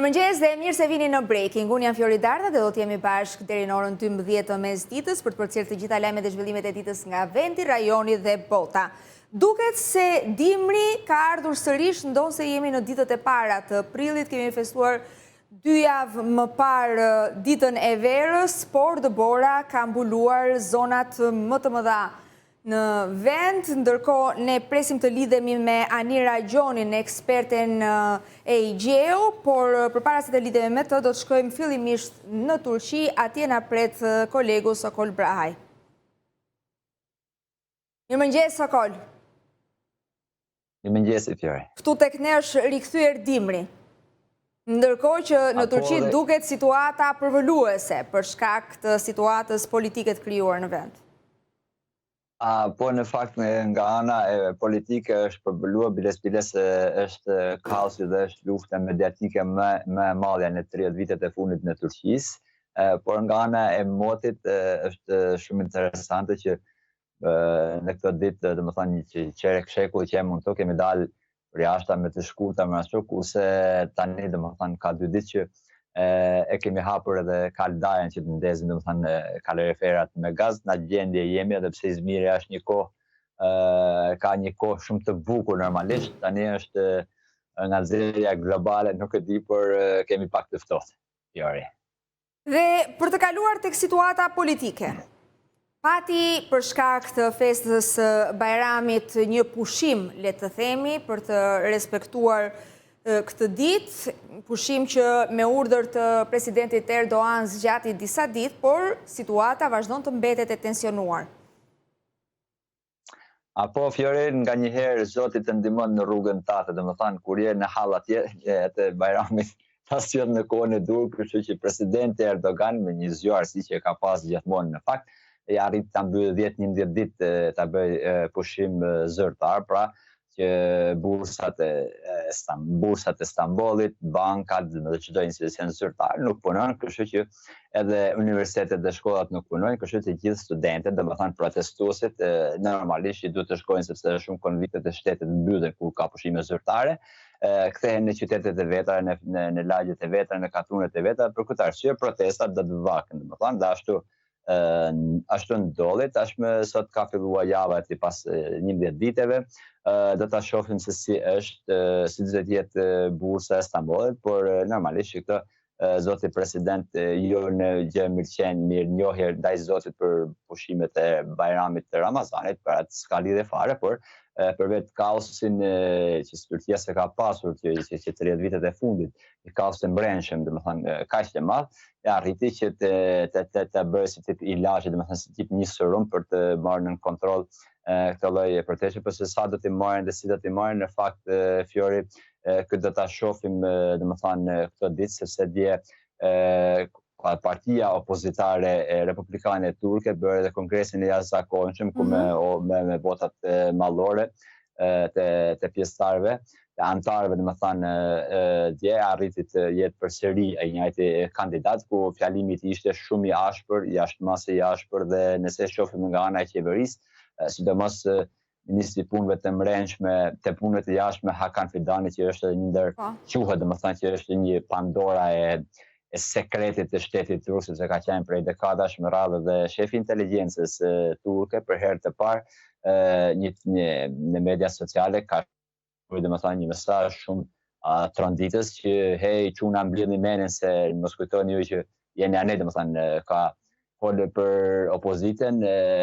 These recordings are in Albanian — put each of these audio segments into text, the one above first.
Mirëmëngjes dhe mirë se vini në Breaking. Unë jam Fiori Darda dhe do t'jemi bashkë deri në orën 12 të mesditës për të përcjellë të gjitha lajmet dhe zhvillimet e ditës nga vendi, rajoni dhe bota. Duket se dimri ka ardhur sërish, ndonse jemi në ditët e para të prillit, kemi festuar 2 javë më parë ditën e verës, por dëbora ka mbuluar zonat më të mëdha në vend, ndërkohë ne presim të lidhemi me Anira Gjonin, eksperten e Igjeo, por përpara se të lidhemi me të, do të shkojmë fillimisht në Turqi, atje na pret kolegu Sokol Brahaj. Mirëmëngjes Sokol. Mirëmëngjes Fiori. Këtu tek ne është rikthyer dimri. Ndërkohë që në Turqi duket situata përvoluese për shkak të situatës politike të krijuar në vend. Po në fakt nga ana e politike është përbëlluar biles është kaosi dhe është lufta mediatike më e madhe në 30 vitet e fundit në Turqisë, por nga ana e motit është shumë interesante që në këtë ditë, domethënë që çerek shekulli që jemi këtu, kemi dalë për jashtë me të shkurta më ashtu, kurse tani domethënë ka 2 ditë që e kemi hapur edhe kalendaren që të ndezim, domethënë kaloriferat me gaz, në gjendje jemi edhe pse Izmiri është një kohë ka një kohë shumë të bukur normalisht, tani është nga nxjerrja globale, nuk e di, por kemi pak të ftohtë, Fiori. Dhe për të kaluar tek situata politike, pati për shkak të festës Bajramit një pushim, le të themi, për të respektuar këtë ditë, pushim që me urdhër të presidentit Erdogan zgjati disa ditë, por situata vazhdon të mbetet e tensionuar. Apo Fiori, nga njëherë Zoti të ndihmon në rrugën tënde, domethënë kur je në hall atje të Bajramit, tas jot në kohën e dur, kështu që presidenti Erdogan me një zgjuarsi që ka pas gjithmonë në fakt, i arrit ta mbyllë 10-11 ditë ta bëj pushim zyrtar, pra që bursat e Stambollit, bankat dhe çdo institucion zyrtar nuk punojnë, kështu që edhe universitetet dhe shkollat nuk punojnë, kështu që gjithë studentët, domethënë protestuesit, normalisht që duhet të shkojnë sepse shumë konviktet e shtetit mbyllen kur ka pushime zyrtare, kthehen në qytetet e vetra, në lagjet e vetra, në katunet e vetra, për këtë arsye protestat do të vakën, domethënë, dhe ashtu ndodhi, tashmë sot ka filluar java e pas 11 diteve, do ta shohim se si do të jetë bursa e Stambollit, por normalisht që këtë zoti president jo në gjë mirënjohje ndaj zotit për pushimet e Bajramit të Ramazanit, për atë s'ka lidhje fare, por për vetë kaosin që Turqia se ka pasur që 30 vitet e fundit, një kaos të mbrenshëm, domethënë kaq të madh, arriti që të bëjë si tip ilazhi, domethënë si tip një serum për të marrë në kontroll këtë lloj proteste, por se sa do t'i marrin dhe si do t'i marrin, në fakt Fiori, këtë do ta shohim domethënë këtë ditë, sepse dje partia opozitare republikane turke bëri dhe kongresin e jashtëzakonshëm ku me votat mallore të pjesëtarëve, të antarëve, domethënë dje arriti të jetë përsëri ai njëjti kandidat, ku fjalimi i tij ishte shumë i ashpër, jashtëmase i ashpër, dhe nëse shohim nga ana e qeverisë, sidomos ministri i punëve të mbrëmshme, të punëve të jashtme Hakan Fidani, që është një ndër quhet domethënë që është një Pandora e sekretit të shtetit turk, sepse ka qenë prej dekadash me radhë dhe shefi i inteligjencës turke, për herë të parë në media sociale ka domethënë një mesazh shumë tronditës që hey çuna mbledhni menen se mos kujtoni ju që jeni anë, domethënë ka folë për opozitën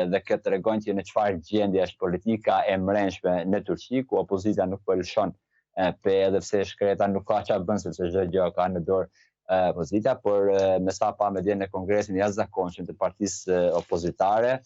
dhe këtë tregon që në çfarë gjendje është politika e mbrëmshme në Turqi, ku opozita nuk po lëshon edhe pse shkreta nuk ka çfarë bën, sepse çdo gjë ka në dorë opozita, por me sa pa me dje në kongresin jashtëzakonshëm të partisë opozitare,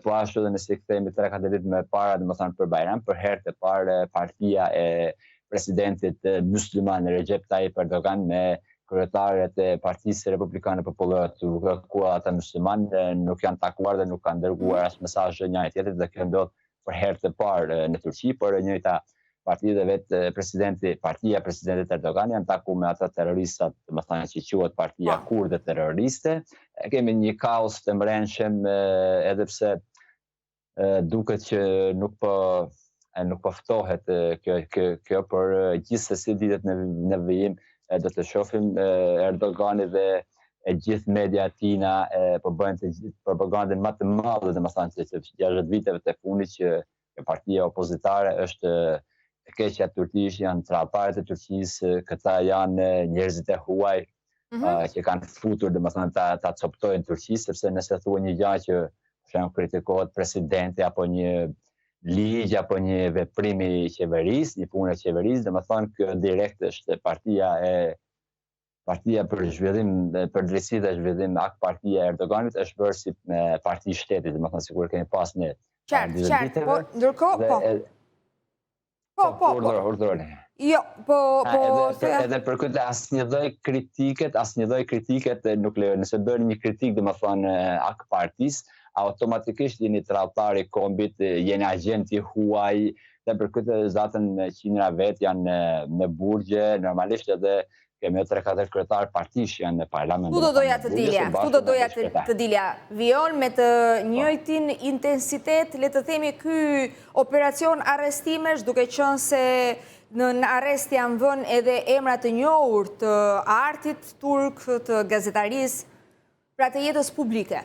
po ashtu edhe nëse kthehemi 3-4 ditë më parë, domethënë për Bajram, për herë të parë partia e presidentit mysliman Recep Tayyip Erdogan me kryetarët e Partisë Republikane Popullore turke, ku ata mysliman nuk janë takuar dhe nuk kanë dërguar as mesazhe njëri tjetrit, dhe kjo ndodh për herë të parë në Turqi, por e njëjta partia dhe vetë partia e presidentit Erdogan janë takuar me ata terroristat, domethënë që quhet partia kurde terroriste. Kemi një kaos të mbrëmshëm, edhe pse duket që nuk po ftohet kjo, por gjithsesi ditët në vijim do të shohim Erdogani dhe e gjithë media tina po bëjnë të gjithë propagandën më të madhe, domethënë se 60 viteve të fundit që partia opozitare është e keqja e Turqisë, janë tradhtarët e Turqisë, këta janë njerëzit e huaj që kanë futur domethënë ta coptojnë Turqisë, sepse nëse thua një gjë që për shembull kritikohet presidenti apo një ligj apo një veprim i qeverisë, një punë e qeverisë, domethënë kjo direkt është Partia për zhvillim, për drejtësi dhe zhvillim, partia e Erdoganit është bërë si parti shtetit, domethënë sikur kemi pas ne. Qartë, po ndërkohë po. Urdhëroni. Jo, po edhe për këtë asnjë lloj kritiket nuk lejohet. Nëse bëni një kritik, domethënë ak partisë, automatikisht jeni tradhtar i kombit, jeni agent i huaj, dhe për këtë zatën qindra vet janë në burgje, normalisht edhe kemi 3-4 kryetar partish janë në parlament. Ku do doja të dilja? Vion me të njëjtin intensitet, le të themi ky operacion arrestimesh, duke qenë se në arrest janë vënë edhe emra të njohur të artit turk, të gazetarisë, pra të jetës publike.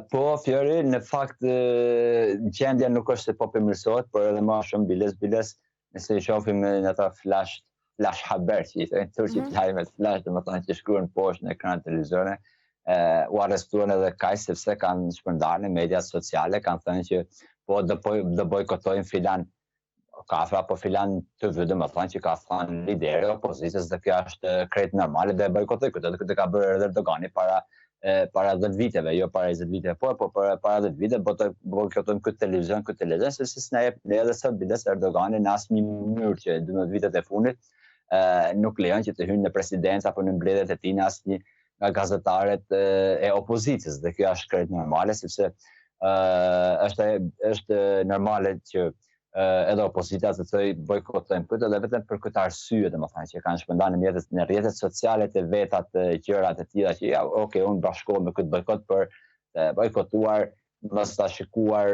Po, Fjori, në fakt gjendja nuk është se po përmirësohet, por edhe më shumë biles, nëse i shohim në ata flash haber që i thënë turqit lajmet flash, domethënë që shkruan poshtë në ekran televizore, u arrestuan edhe kaq sepse kanë shpërndarë në mediat sociale, kanë thënë që po do bojkotojnë filan kafe apo filan të vë, domethënë që ka thënë lideri opozitës dhe kjo është krejt normale dhe bojkotoj këtë ka bërë edhe Erdogani para 10 viteve, jo para 20 viteve, po para 10 vite, bojkotojmë këtë televizion, sepse s'na jep edhe sot biles Erdogani në asnjë mënyrë që 12 vitet e fundit nuk lejon që të hynë në presidencë apo në mbledhjet e tij asnjë nga gazetarët e opozitës, dhe kjo është krejt normale, sepse është normale që edhe opozita të thojë bojkotojmë këtë dhe vetëm për këtë arsye, domethënë që kanë shpërndarë në rrjetet sociale të vetat gjërat e tilla që unë bashkohem me këtë bojkot për bojkotuar mos ta shikuar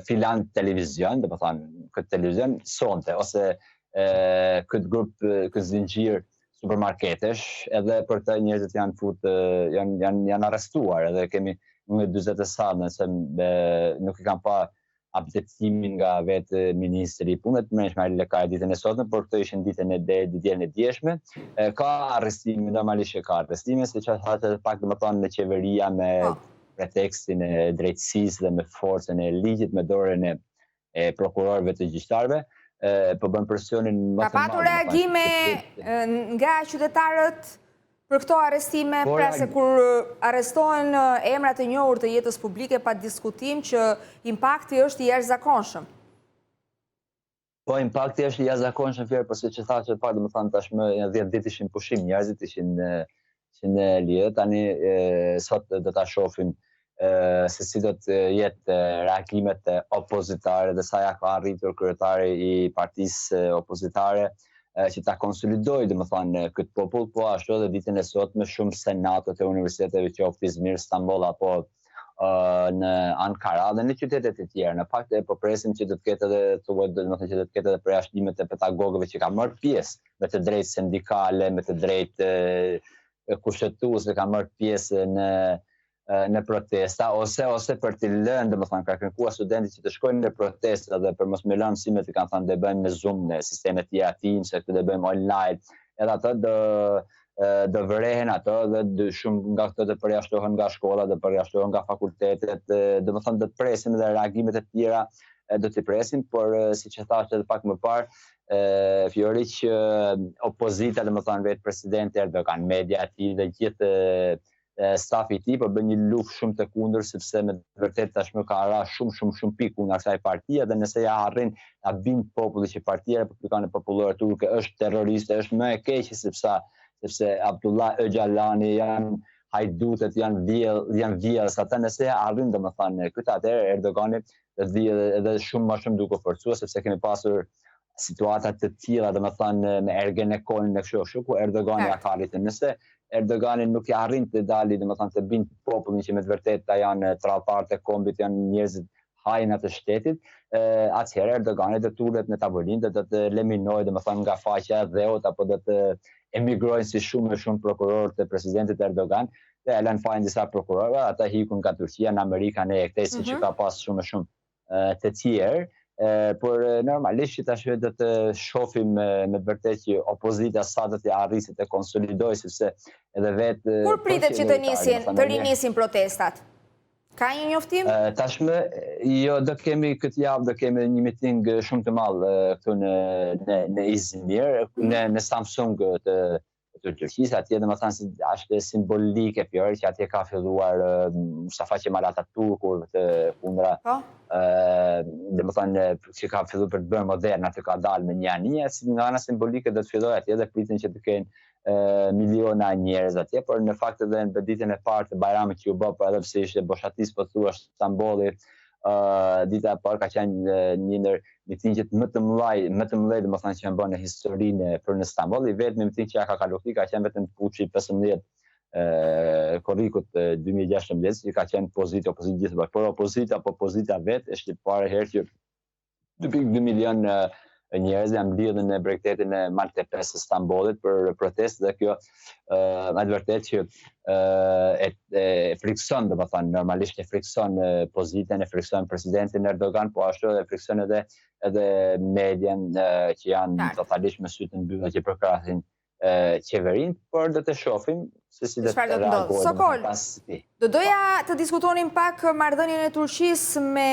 filan televizion, domethënë këtë televizion sonte ose këtë grup, këtë zinxhir supermarketesh, edhe për të njerëzit janë arrestuar, edhe kemi në 40 sanë, nëse nuk i kam pa updatimin nga vetë ministri i punëve të brendshme Lekaj ditën e sotme, por këto ishin ditën e djeshme. Ka arrestime, normalisht ka arrestime, se që të pak domethënë në qeveria me pretekstin e drejtësisë dhe me forcën e ligjit, me dorën e prokurorëve të gjyqtarëve, po bën presionin më të madh. Ka patur reagime nga qytetarët për këto arrestime, pra se kur arrestohen emrat e njohur të jetës publike pa diskutim që impakti është i jashtëzakonshëm. Po, impakti është i jashtëzakonshëm, Fjerë, por siç e thash më parë, domethënë tashmë 10 ditë ishin pushim, njerëzit ishin në lidhje, tani sot do ta shohim se si do të jetë reagimet opozitare dhe sa ja ka arritur kryetari i partisë opozitare që ta konsolidojë domethënë këtë popull, po ashtu edhe ditën e sotme shumë senatët e universiteteve qoftë Izmir, Stamboll apo në Ankara dhe në qytetet e tjera. Në fakt po presim që do të ketë edhe domethënë që do të ketë edhe përjashtimet e pedagogëve që kanë marrë pjesë me të drejtë sindikale, me të drejtë kushtetuese, kanë marrë pjesë në protesta, ose për të lënë, domethënë ka kërkuar studentit që të shkojnë në protesta dhe për mos me lënë mësimet, kanë thënë do bëjmë në Zoom, në sistemet tjera Teams, se këtë do bëjmë online, edhe ato do vërehen ato dhe shumë nga këto do përjashtohen nga shkolla, do përjashtohen nga fakultetet, domethënë do të presim dhe reagimet e tjera do t'i presim, por siç e thash edhe pak më parë, Fjori, që opozita, domethënë vetë presidenti Erdogan, media e tij dhe gjithë stafi i tij po bën një luftë shumë të kundër, sepse me vërtet tashmë ka ra shumë pikë kundër kësaj partie, dhe nëse ja arrin ta bind populli që Partia Republikane Popullore Turke është terroriste, është më e keqe sepse Abdullah Öcalani janë hajdutet, janë vjedhës, ata nëse ja arrin domethënë këtë, atëherë Erdogani do të vijë edhe shumë më shumë duke forcuar, sepse kemi pasur situata të tilla, domethënë me Ergenekon në kështu ku Erdogani ja ka arritur. Nëse Erdogani nuk i arrin të dali, domethënë të bind popullin që me të vërtetë janë tradhtarët e kombit, janë njerëzit hajnat e shtetit, atëherë Erdogani do të ulet në tavolinë, do të eliminojë domethënë nga faqja e dheut apo do të emigrojnë si shumë prokurorë të presidentit Erdogan, dhe e lënë fajin disa prokurorëve, ata hikun nga Turqia në Amerikën e këtej, siç ka pas shumë të tjerë. Por normalisht që tash do të shohim me vërtet që opozita sa do të arrisë të konsolidojë, sepse edhe vetë kur pritet që të rinisin protestat? Ka një njoftim? Tashmë, jo, do kemi këtë javë, do kemi një miting shumë të madh këtu në Izmir, në Samsung të Turqisë, atje domethënë është simbolike fjori që atje ka filluar Mustafa Kemal Atatürku kundra domethënë që ka filluar për të bërë modern, aty ka dalë me një anije, si nga ana simbolike do të fillojë atje dhe pritin që të kenë miliona njerëz atje, por në fakt edhe në ditën e parë të Bajramit që u bë, por edhe pse ishte boshatis po thua Stambolli, dita e parë ka qenë një ndër mitingjet më të mëdhej domethënë që janë bërë në historinë për në Stamboll. I vetmi miting që ka kaluar ka qenë vetëm puçi 15 korrikut 2016, që ka qenë opozitë gjithë bashkë. Por opozita vetë është parë herë që 2.2 milion njerëz janë mbledhur në bregdetin e Maltepes së Stambollit për protestë, dhe kjo me të vërtetë që e frikson, domethënë normalisht e frikson pozitën, e frikson presidentin Erdogan, po ashtu edhe frikson edhe median që janë totalisht me sytë mbyllur që përkrasin qeverinë, por do të shohim se si do të reagojë. Sokol, do doja të diskutonim pak marrëdhënien e Turqisë me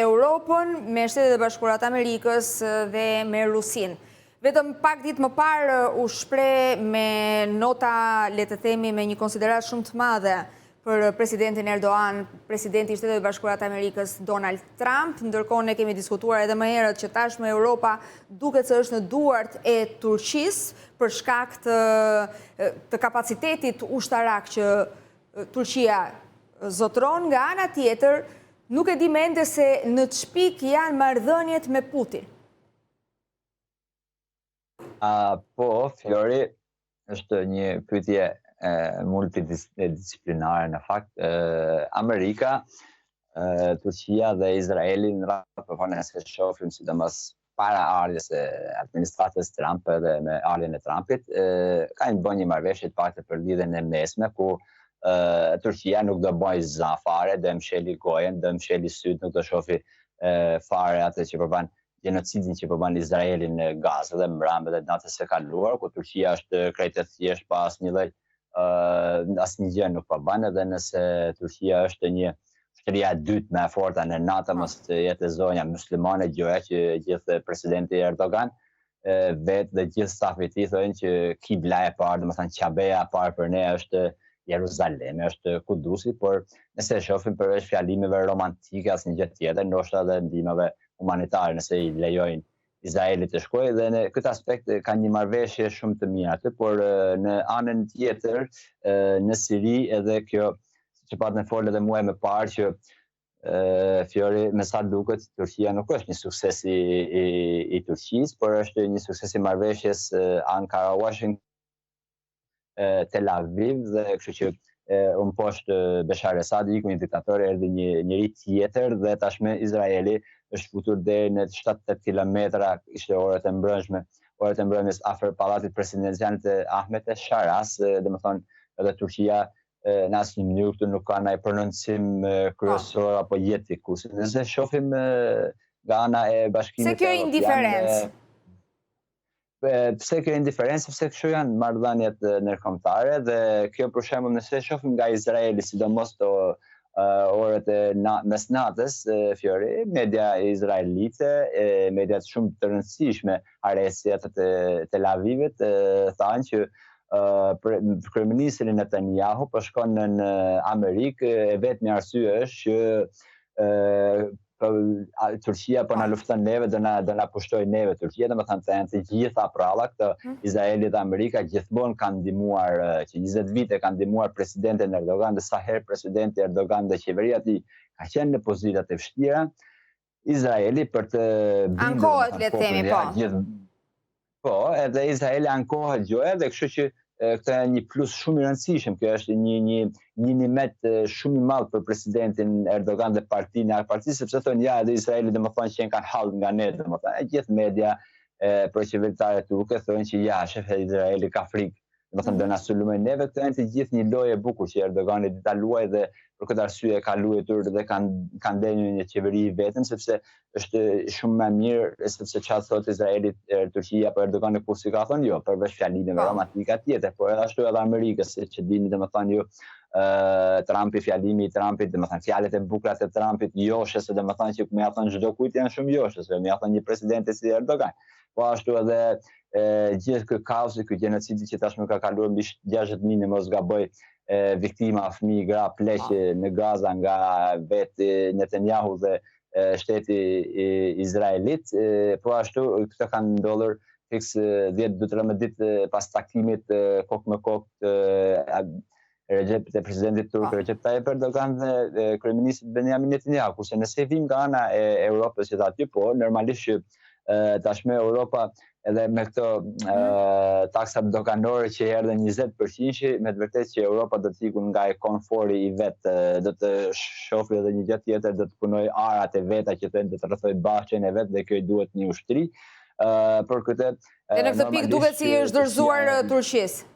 Europën, me Shtetet e Bashkuara të Amerikës dhe me Rusinë. Vetëm pak ditë më parë u shpreh me nota, le të themi, me një konsideratë shumë të madhe për presidentin Erdogan, presidenti i Shtetet e Bashkuara të Amerikës Donald Trump, ndërkohë ne kemi diskutuar edhe më herët që tashmë Europa duket se është në duart e Turqisë për shkak të kapacitetit ushtarak që Turqia zotron. Nga ana tjetër, nuk e di mende se në çpik janë marrëdhëniet me Putin. Po, Flori, është një pyetje multidisciplinare në fakt. Amerika, Turqia dhe Izraeli në raport se shohim sidomos para ardhjes së administratës Trump dhe me ardhjen e Trumpit, kanë bërë një marrëveshje të paktë për lidhjen e mesme, ku Turqia nuk do bëjë zafare, do msheli gojen, do msheli syt, nuk do shohë fare atë që përban genocidin që përban Izraeli në Gazë dhe mbrëmjet e natës së kaluar, ku Turqia është krejt e thjesht pa asnjë lloj asnjë gjë nuk po bën, edhe nëse Turqia është një shtëria e dytë më e forta në NATO, mos të jetë zonja muslimane, gjëja që gjithë presidenti Erdogan vetë dhe gjithë stafi i tij thonë që kibla e parë, domethënë Kabeja e parë për ne është Jeruzalemi, është Kudusi, por nëse shohim përveç fjalimeve romantike, asnjë gjë tjetër, ndoshta edhe ndihmave humanitare nëse i lejojnë Izraelit të shkojë, dhe në këtë aspekt ka një marrëveshje shumë të mirë aty, por në anën tjetër në Siri edhe kjo që pat në folë edhe muaj më parë që Fiori, me sa duket Turqia nuk është një sukses i Turqisë, por është një sukses i marrëveshjes Ankara-Washington Tel Aviv, dhe kështu që unë poshtë Bashar Asadi, ku një diktator, erdhi njëri tjetër, dhe tashme Izraeli është futur deri në 7-8 kilometra, ishte orët e mbrëmjes afër pallatit presidencial të Ahmet e Sharas, domethënë edhe Turqia në asnjë mënyrë këtu nuk ka ndaj prononcim kryesor apo jetikus. Nëse shohim nga ana e Bashkimit Se kjo indiferencë. Pse kjo indiferencë, sepse kështu janë marrëdhëniet ndërkombëtare, dhe kjo për shembull nëse shohim nga Izraeli, sidomos orët e mesnatës, Fiori, media izraelite, media shumë të rëndësishme, arresjet të Tel Avivit, thanë që kryeministri Netanyahu po shkon në Amerikë, e vetmi arsye është që Turqia po na lufton neve, do na pushtojë neve Turqia, domethënë të gjitha prallat këtë Izraeli dhe Amerika gjithmonë kanë ndihmuar, që 20 vite kanë ndihmuar presidentin Erdogan, dhe sa herë presidenti Erdogan dhe qeveria e tij ka qenë në pozita të vështira, Izraeli për të ankohet, le të themi, po. Po, edhe Izraeli ankohet gjoja, dhe kështu që këtë e një plus shumë i rëndësishëm. Kjo është një nimet shumë i madh për presidentin Erdogan dhe partinë e partisë, sepse thonë ja edhe Izraeli domethënë që kanë hall nga ne, domethënë e gjithë media proqeveritare turke thonë që ja shef Izraeli ka frikë. Domethënë do na sulmojnë neve, këtë janë të gjithë një lojë e bukur që Erdogani dita luaj dhe për këtë arsye ka luajtur dhe kanë ndenjur një qeveri i vetëm, sepse është shumë më mirë, sepse çfarë thotë Izraeli, Turqia apo Erdogani kur si ka thënë jo, përveç fjalimeve romantika tjetër, por ashtu edhe Amerikës, që dini domethënë ju Trumpi, fjalimi i Trumpit, domethënë fjalët e bukura të Trumpit, joshës, domethënë që më ia thon çdo kujt janë shumë joshës, më ia thon një presidenti si Erdogan. Po ashtu edhe gjithë ky kaosi, ky gjenocidi që tashmë ka kaluar mbi 60.000 në mos gaboj viktima, fëmijë, gra, pleqë në Gaza nga vetë Netanyahu dhe shteti izraelit, po ashtu këto kanë ndodhur fiks 10-12 ditë pas takimit kokë me kokë të presidentit turk Recep Tayyip Erdogan dhe kryeministit Benjamin Netanyahu, kurse nëse vim nga ana e Europës që aty, po normalisht që tashmë Europa edhe me këto taksat doganore që erdhen 20%, me të vërtetë që Europa do të ikun nga e komforti i vet, do të shohë edhe një gjë tjetër, do të punoj arat e veta që thënë do të rrethoj bahçen e vet dhe kjo i duhet një ushtri. Për këtë në këtë pikë duket si është dorëzuar Turqisë.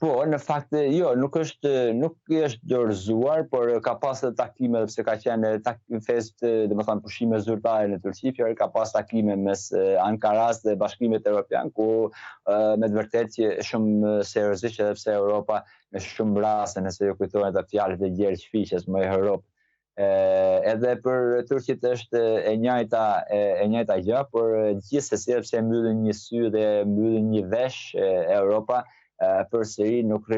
Po, në fakt jo, nuk është dorëzuar, por ka pas takime, sepse ka qenë domethënë pushime zyrtare në Turqi, fjala ka pas takime mes Ankaras dhe Bashkimit Evropian, ku me të vërtetë që shumë seriozisht, edhe pse Europa në shumë raste, nëse ju kujtohen ato fjalët e Gjergj Fiqes, më Europë, edhe për Turqit është e njëjta gjë, por gjithsesi sepse mbyllin një sy dhe mbyllin një vesh Europa, përsëri nuk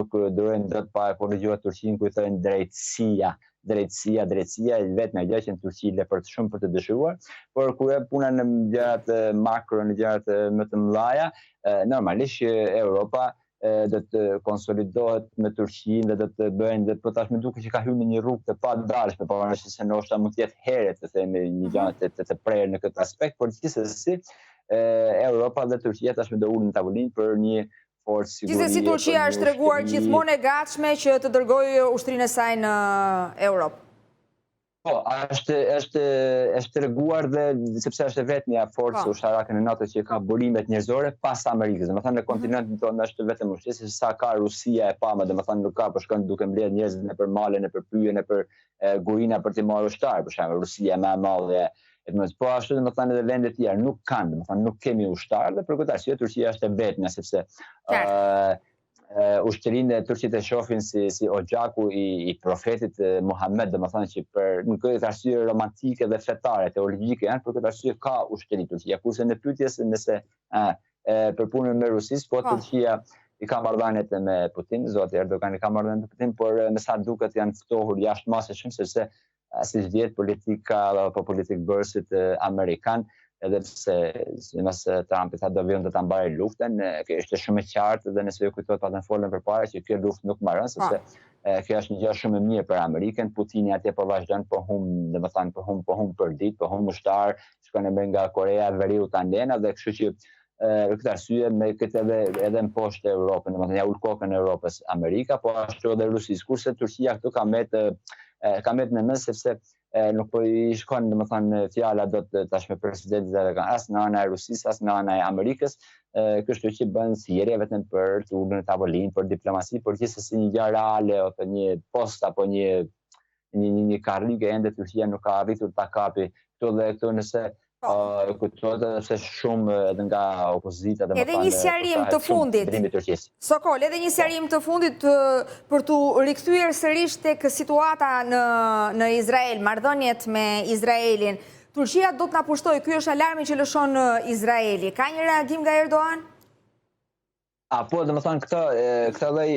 durojnë dot pa kur dëgjohet Turqinë ku thonë drejtësia, vetëm gjë që në Turqi le për të shumë për të dëshuar, por kur e puna në gjërat makro, në gjërat më të mëdha, normalisht Europa do të konsolidohet me Turqinë dhe do të bëjnë, po tashmë duket që ka hyrë në një rrugë të padalshme, pavarësisht se ndoshta mund të jetë herët të themi një gjë të prerë në këtë aspekt, por gjithsesi Europa dhe Turqia tashmë do ulën në tavolinë për një Gjithsesi Turqia është treguar gjithmonë e gatshme që të dërgojë ushtrinë e saj në Europë. Po, është treguar dhe sepse është vetmja forcë ushtarake në NATO që ka burimet njerëzore pas Amerikës. Domethënë në kontinentin tonë është vetëm ushtri, se sa ka Rusia e pamë, domethënë nuk ka, po shkon duke mbledh njerëz nëpër male, nëpër pyje, nëpër gurina për të marrë ushtar, për shembull Rusia më e madhe. Po ashtu domethënë edhe vendet tjera nuk kanë, domethënë nuk kemi ushtar dhe për këtë arsye Turqia është e vetmja, sepse ushtrinë e Turqit e shohin si oxhaku i profetit Muhammed, domethënë që në këtë arsye romantike dhe fetare, teologjike janë, për këtë arsye ka ushtri Turqia, kurse në pyetjes nëse për punën me Rusisë, po Turqia i ka marrëdhëniet me Putin, zoti Erdogan i ka marrëdhënie me Putin, por me sa duket janë ftohur jashtëmasshëm, sepse si vjet politika apo politik bërësit amerikan, edhe pse sipas Trumpi tha do vion të ta mbajë luftën, kjo është shumë e qartë dhe nëse ju kujtohet patën folën përpara që kjo luftë nuk mbaron, sepse kjo është një gjë shumë e mirë për Amerikën. Putini atje po vazhdon po domethënë po hum për ditë, po hum ushtar, shkon nga Korea e Veriut andena dhe kështu që këtë arsye me këtë edhe në poshtë Europën, domethënë ja ul kokën e Europës Amerika, po ashtu edhe Rusisë, kurse Turqia këtu ka met në mes, sepse nuk po i shkon domethënë fjala do të tashmë presidentit Erdogan as në ana e Rusisë as në ana e Amerikës, kështu që bën thirrje vetëm për të ulur në tavolinë për diplomasi, por gjithsesi një gjë reale ose një post apo një karrige ende Turqia nuk ka arritur ta kapi këtu dhe këtu nëse kujtohet se shumë edhe nga opozita dhe edhe një sqarim të fundit. Sokol, edhe një sqarim të fundit për të rikthyer sërish tek situata në Izrael, marrëdhëniet me Izraelin. Turqia do të na pushtojë, ky është alarmi që lëshon Izraeli. Ka një reagim nga Erdogan? Po, domethënë këtë lloj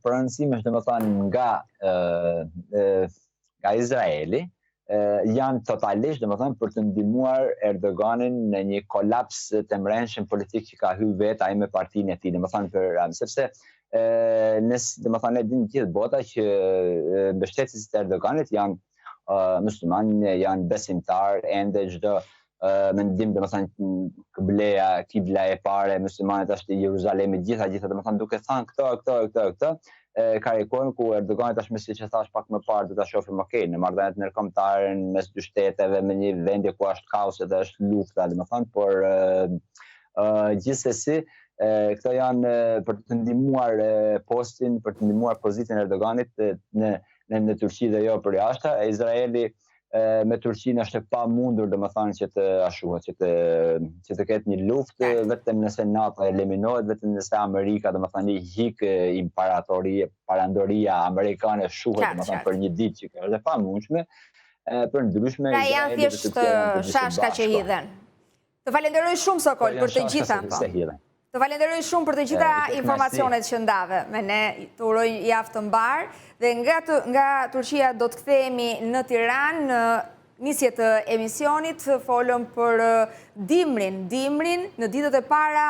prononcimesh domethënë nga Izraeli janë totalisht, domethënë, për të ndihmuar Erdoganin në një kolaps të mrenshëm politik që ka hyrë vetë ai me partinë e tij, domethënë sepse domethënë e dinë gjithë bota që mbështetësit e Erdoganit janë muslimanë, janë besimtar, ende çdo mendim kibla e pare, muslimanët është i Jeruzalemit, gjitha, duke thënë këtë, karikojmë ku Erdogani tashmë siç e thash pak më parë do ta shohim në marrëdhëniet ndërkombëtare mes dy shteteve me një vendi ku është kaos dhe është lufta, por gjithsesi këto janë për të ndihmuar postin, për të ndihmuar pozitën e Erdoganit në Turqi dhe jo për jashtë. Izraeli me Turqinë është e pamundur që të ashuhet, që të ketë një luftë, vetëm nëse NATO eliminohet, vetëm nëse Amerika i hik parandoria amerikane shuhet për një ditë që është e pamundshme, për ndryshme pra janë thjesht shashka që hidhen. Të falenderoj shumë Sokol për të gjitha. Të falenderoj shumë për të gjitha informacionet që ndave me ne, të uroj javë të mbarë, dhe nga Turqia do të kthehemi në Tiranë në nisje të emisionit, folëm për dimrin në ditët e para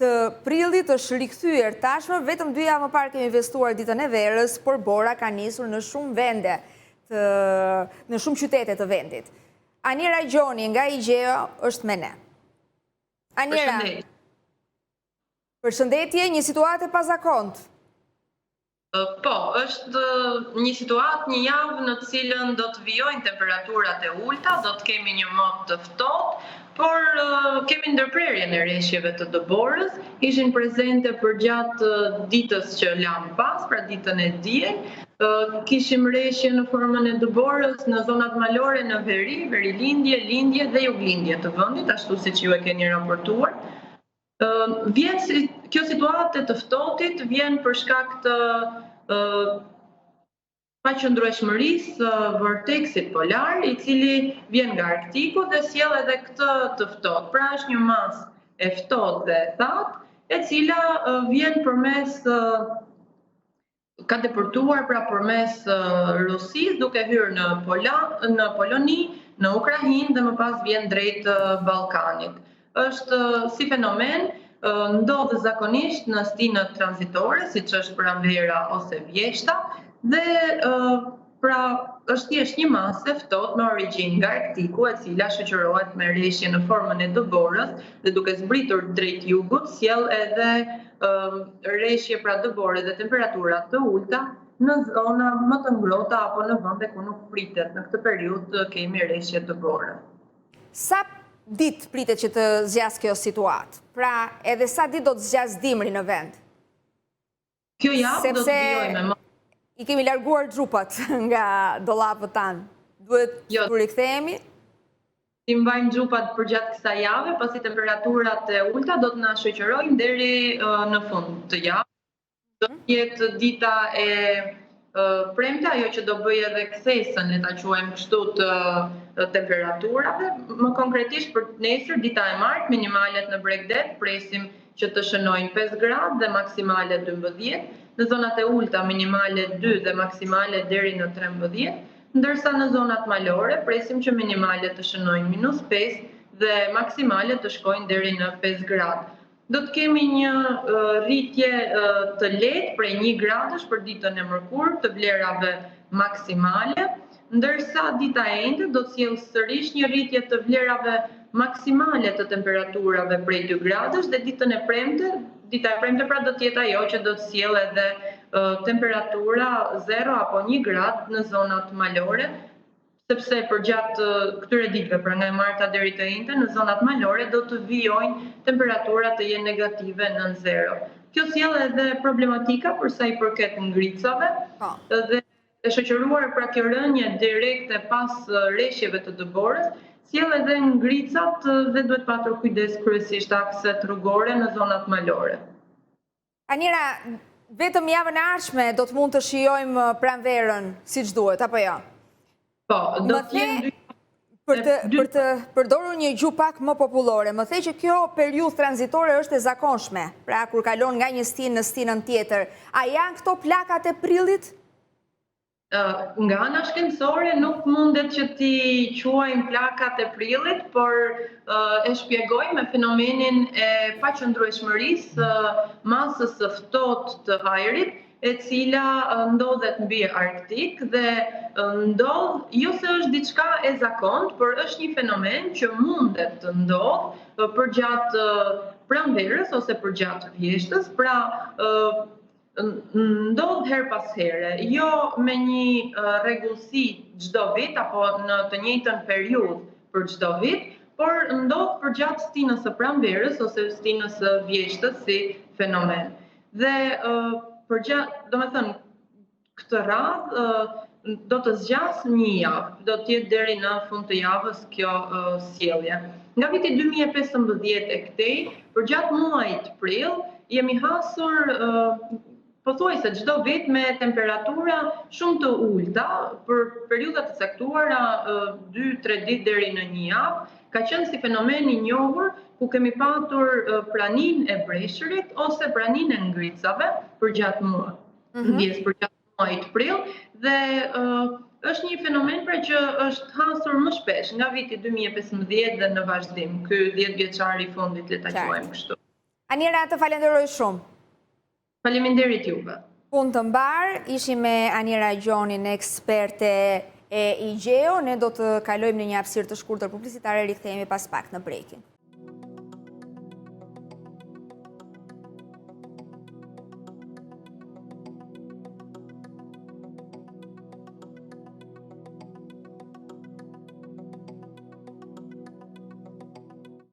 të prillit është rikthyer tashmë, vetëm 2 javë më parë kemi investuar ditën e verës, por bora ka nisur në shumë vende, në shumë qytete të vendit. Anira Gjoni nga Igeo është me ne. Anira, përshëndetje, një situatë e pazakontë. Po, është një situatë, një javë në të cilën do të vijojnë temperaturat e ulta, do të kemi një mot të ftohtë, por kemi ndërprerjen e rreshjeve të dëborës, ishin prezente për gjatë ditës që lam pas, pra ditën e diel, kishim rreshje në formën e dëborës në zonat malore në veri lindje dhe juglindje të vendit, ashtu siç ju e keni raportuar. Kjo situatë të ftohtit vjen për shkak të paqëndrueshmërisë vorteksit polar, i cili vjen nga Arktiku dhe sjell edhe këtë të ftohtë. Pra është një masë e ftohtë dhe e thatë, e cila vjen përmes ka depërtuar përmes Rusisë, duke hyrë në Poloni, në Ukrainë dhe më pas vjen drejt Ballkanit. Është si fenomen, ndodh zakonisht në stinët tranzitore, siç është pranvera ose vjeshta, dhe pra është thjesht një masë e ftohtë me origjinë nga Arktiku, e cila shoqërohet me rreshje në formën e dëborës dhe duke zbritur drejt jugut, sjell edhe rreshje pra dëbore dhe temperatura të ulta në zona më të ngrohta apo në vende ku nuk pritet në këtë periudhë kemi rreshje dëbore. Sa ditë pritet që të zgjas kjo situatë? Pra, edhe sa ditë do të zgjas dimri në vend? Kjo javë do të vijojë me më. I kemi larguar xhupat nga dollapët tanë. Duhet të rikthehemi? I mbajmë xhupat për gjatë kësaj jave, pasi temperaturat e ulta do të na shoqërojnë deri në fund të javës. Do të jetë dita e premte, ajo që do bëjë edhe kthesën, le ta quajmë kështu, të temperaturave. Më konkretisht për nesër, dita e martë, minimalet në Bregdet presim që të shënojnë 5 gradë dhe maksimale 12, në zonat e ulta minimale 2 dhe maksimale deri në 13, ndërsa në zonat malore presim që minimale të shënojnë -5 dhe maksimale të shkojnë deri në 5 gradë. Do të kemi një rritje të lehtë prej 1 gradësh për ditën e mërkurë të vlerave maksimale, ndërsa dita e ende do të sjellë sërish një rritje të vlerave maksimale të temperaturave prej 2 gradësh dhe dita e premte pra do të jetë ajo që do të sjellë edhe temperatura 0 apo 1 gradë në zonat malore, sepse për gjatë këtyre ditëve, pra nga e marta deri të njëjtë, në zonat malore do të vijojnë temperaturat të jenë negative nën 0. Kjo sjell edhe problematika për sa i përket ngritësave dhe e shoqëruar pra kjo rënje direkte pas rreshjeve të dëborës, sjell edhe ngricat dhe duhet patur kujdes kryesisht akset rrugore në zonat malore. Anira, vetëm javën e ardhshme do të mund të shijojmë pranverën siç duhet, apo jo? Po, do të jenë për të përdorur një gjuhë pak më popullore, më the që kjo periudhë tranzitore është e zakonshme, pra kur kalon nga një stinë në stinën tjetër. A janë këto plakat e prillit? Nga ana shkencore nuk mundet që ti quajmë plakat e prillit, por e shpjegoj me fenomenin e paqëndrueshmërisë masës së ftohtë të ajrit, e cila ndodhet mbi Arktik dhe ndodh, jo se është diçka e zakontë, por është një fenomen që mundet të ndodh përgjatë pranverës ose përgjatë vjeshtës, pra ndodh her pas here, jo me një rregullsi çdo vit apo në të njëjtën periudhë për çdo vit, por ndodh përgjatë stinës së pranverës ose stinës së vjeshtës si fenomen. Dhe domethënë këtë radhë do të zgjas një javë, do të jetë deri në fund të javës kjo sjellje. Nga viti 2015 e këtej, përgjatë muajit prill, jemi hasur pothuajse çdo vit me temperatura shumë të ulta për periudha të caktuara 2-3 ditë deri në një javë. Ka qenë si fenomen i njohur ku kemi patur praninë e breshërit ose praninë e ngricave përgjatë muajit prill dhe është një fenomen pra që është hasur më shpesh nga viti 2015 dhe në vazhdim. Ky 10 vjeçar i fundit le ta quajmë kështu. Aniera, të falenderoj shumë. Faleminderit juve. Punë të mbar, ishim me Aniera Gjonin, eksperte e IGEO. Ne do të kalojmë në një hapësirë të shkurtër publicitare, rikthehemi pas pak në breaking.